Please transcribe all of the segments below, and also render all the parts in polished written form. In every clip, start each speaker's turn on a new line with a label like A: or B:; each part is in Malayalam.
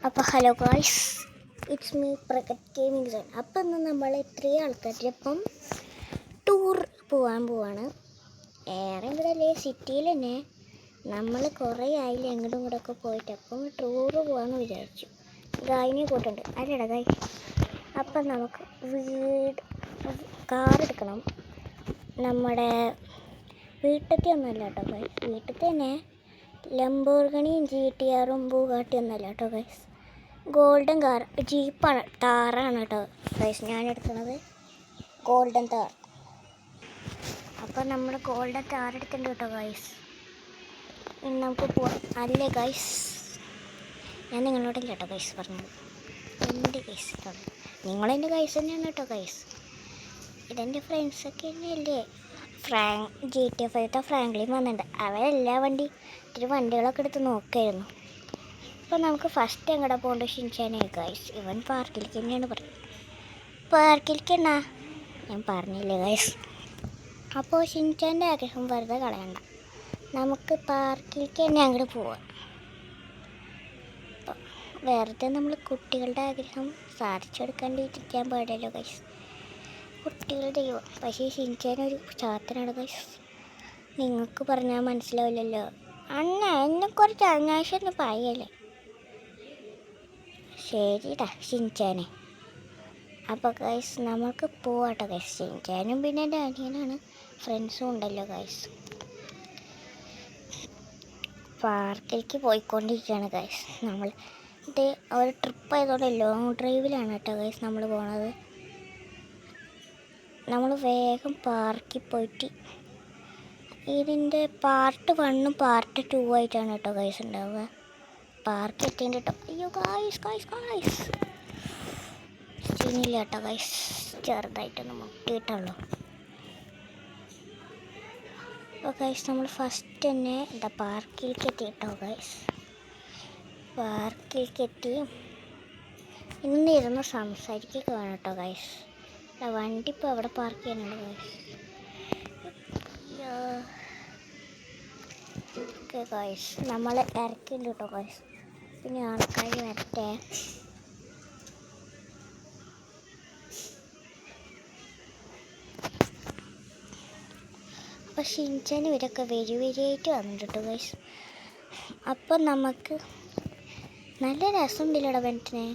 A: അപ്പോൾ ഹലോ ഗായ്സ്, ഇറ്റ്സ് മീ പ്രകറ്റ് ഗെയിമിംഗ് സോൺ. അപ്പോൾ ഇന്ന് നമ്മൾ ഇത്രയും ആൾക്കാരിപ്പം ടൂർ പോകാൻ പോവാണ്. ഇവിടെ അല്ലേ സിറ്റിയിൽ തന്നെ നമ്മൾ കുറേ ആയില്ല എങ്ങോട്ടും ഇങ്ങോട്ടൊക്കെ പോയിട്ട്. അപ്പം ടൂറ് പോകാമെന്ന് വിചാരിച്ചു. ഗായിനെ കൂട്ടുണ്ട് അല്ലേടാ ഗായ്. അപ്പം നമുക്ക് കാർ എടുക്കണം. നമ്മുടെ വീട്ടിലത്തെ ഒന്നുമല്ല കേട്ടോ ഗായ്, വീട്ടിൽ തന്നെ ലംബോർഗിനിയും GTR-ഉം ബുഗാട്ടി ഒന്നുമല്ല കേട്ടോ ഗൈസ്. ഗോൾഡൻ കാർ ജീപ്പാണ്, താറാണ് കേട്ടോ ഗൈസ് ഞാൻ എടുക്കുന്നത്, ഗോൾഡൻ താർ. അപ്പം നമ്മൾ ഗോൾഡൻ താർ എടുത്തിട്ടുണ്ട് കേട്ടോ ഗൈസ്. ഇനി നമുക്ക് പോവാം അല്ലേ ഗൈസ്. ഞാൻ നിങ്ങളോടല്ല കേട്ടോ ഗൈസ് പറഞ്ഞത്, എൻ്റെ ഗൈസ് ഇതാണ്. നിങ്ങളെൻ്റെ ഗൈസ് തന്നെയാണ് കേട്ടോ ഗൈസ്. ഇതെൻ്റെ ഫ്രണ്ട്സൊക്കെ തന്നെയല്ലേ. GTA 5 ഫ്രാങ്ക്ലിൻ വന്നിട്ടുണ്ട്. അവരെല്ലാ ഇത്തിരി വണ്ടികളൊക്കെ എടുത്ത് നോക്കായിരുന്നു. അപ്പോൾ നമുക്ക് ഫസ്റ്റ് എങ്ങോട്ട് പോകേണ്ട ഷിൻചാനെ ഗൈസ്. ഇവൻ പാർക്കിലേക്ക് തന്നെയാണ് പറഞ്ഞത്. പാർക്കിലേക്ക് എന്നാ ഞാൻ പറഞ്ഞില്ലേ ഗൈസ്. അപ്പോൾ ഷിൻചാൻ്റെ ആഗ്രഹം വെറുതെ കളയണ്ട, നമുക്ക് പാർക്കിലേക്ക് തന്നെ അങ്ങോട്ട് പോവാം. അപ്പോൾ വെറുതെ നമ്മൾ കുട്ടികളുടെ ആഗ്രഹം സാധിച്ചെടുക്കാണ്ടിരിക്കാൻ പാടില്ലല്ലോ ഗൈസ്. കുട്ടികളുടെ ദൈവം. പക്ഷേ ഷിൻചാനൊരു ചാത്തനാണ് ഗൈസ്, നിങ്ങൾക്ക് പറഞ്ഞാൽ മനസ്സിലാവില്ലല്ലോ. അണ്ണ എന്നെ കുറച്ച് അനാവശ്യം പറയല്ലേ. ശരിടാ ഷിൻചാനെ. അപ്പോൾ ഗൈസ് നമുക്ക് പോവാട്ടോ ഗൈസ്. ഷിൻചാനും പിന്നെ എൻ്റെ അനിയനാണ്, ഫ്രണ്ട്സും ഉണ്ടല്ലോ ഗൈസ്. പാർക്കിലേക്ക് പോയിക്കൊണ്ടിരിക്കുകയാണ് ഗൈസ്. നമ്മൾ ഇത് ഒരു ട്രിപ്പ് ആയതുകൊണ്ട് ലോങ് ഡ്രൈവിലാണ് കേട്ടോ ഗൈസ് നമ്മൾ പോണത്. നമ്മൾ വേഗം പാർക്കിൽ പോയിട്ട് ഇതിൻ്റെ പാർട്ട് 1ഉം പാർട്ട് 2 ആയിട്ടാണ് കേട്ടോ ഗൈസ് ഉണ്ടാവുക. പാർക്ക് എത്തിയിട്ട് കേട്ടോ. അയ്യോ ഗൈസ് ഗൈസ് ഗൈസ് സീനില്ല കേട്ടോ ഗൈസ്, ചെറുതായിട്ടൊന്ന് മുട്ടിയിട്ടുള്ളൂ. അപ്പോൾ ഗൈസ് നമ്മൾ ഫസ്റ്റ് തന്നെ എന്താ പാർക്കിലേക്ക് എത്തി കേട്ടോ ഗൈസ്. പാർക്കിലേക്ക് എത്തി ഇന്നിരുന്ന് സംസാരിക്കുക വേണം കേട്ടോ ഗൈസ്. വണ്ടി ഇപ്പോൾ എവിടെ പാർക്ക് ചെയ്യാനുണ്ട് ഗൈസ്. ഓക്കെ ഗൈസ് നമ്മൾ ഇറക്കില്ല കേട്ടോ ഗൈസ്. പിന്നെ ആൾക്കാർ വരട്ടെ. അപ്പോൾ ഷിൻചാൻ ഇവരൊക്കെ വരിയായിട്ട് വന്നിട്ട് ഗൈസ്. അപ്പം നമുക്ക് നല്ല രസമുണ്ടല്ലോടാ വെനറ്റിന്.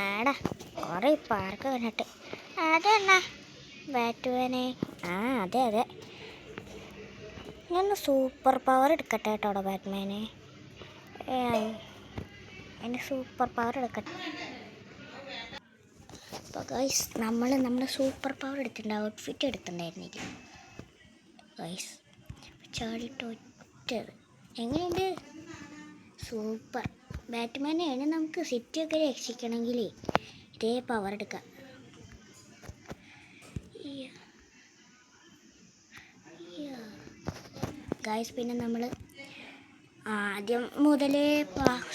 A: ആടാ കുറേ പാർക്ക് കണ്ടിട്ട്. അതെന്നാ ബാറ്റുവനെ? ആ അതെ അതെ, ഞാൻ സൂപ്പർ പവർ എടുക്കട്ടെ കേട്ടോടാ ബാറ്റ്മാനെ. എൻ്റെ സൂപ്പർ പവർ എടുക്കട്ടെ. അപ്പോൾ ഗൈസ് നമ്മുടെ സൂപ്പർ പവർ എടുത്തിട്ടുണ്ട്, ഔട്ട്ഫിറ്റ് എടുത്തിട്ടുണ്ടായിരുന്നില്ല ഗൈസ്. ചാടിയിട്ട് ഒറ്റത് എങ്ങനെയുണ്ട്? സൂപ്പർ. ബാറ്റ്മാനെയാണ് നമുക്ക് സിറ്റിയൊക്കെ രക്ഷിക്കണമെങ്കിൽ ഇതേ പവർ എടുക്കാം. ഗൈസ് പിന്നെ നമ്മൾ ആദ്യം മുതലേ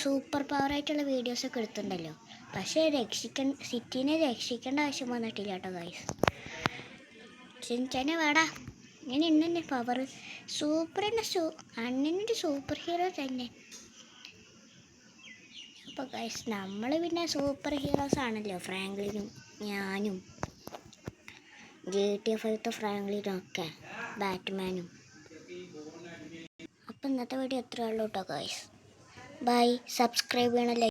A: സൂപ്പർ പവറായിട്ടുള്ള വീഡിയോസൊക്കെ എടുത്തിട്ടുണ്ടല്ലോ, പക്ഷേ സിറ്റീനെ രക്ഷിക്കേണ്ട ആവശ്യം വന്നിട്ടില്ല കേട്ടോ ഗൈസ്. ഷിൻചാനെ വേടാ, ഇങ്ങനെ ഇന്നെ പവർ സൂപ്പർ തന്നെ, അണ്ണനൊരു സൂപ്പർ ഹീറോ തന്നെ. അപ്പോൾ ഗൈസ് നമ്മൾ പിന്നെ സൂപ്പർ ഹീറോസ് ആണല്ലോ, ഫ്രാങ്ക്ലിനും ഞാനും GTA 5 ഫ്രാങ്ക്ലിനും ഒക്കെ, ബാറ്റ്മാനും. അപ്പം ഇന്നത്തെ വീഡിയോ എത്ര ഉള്ളൂ കേട്ടോ ഗൈസ്. By, subscribe ചെയ്യണല്ലേ.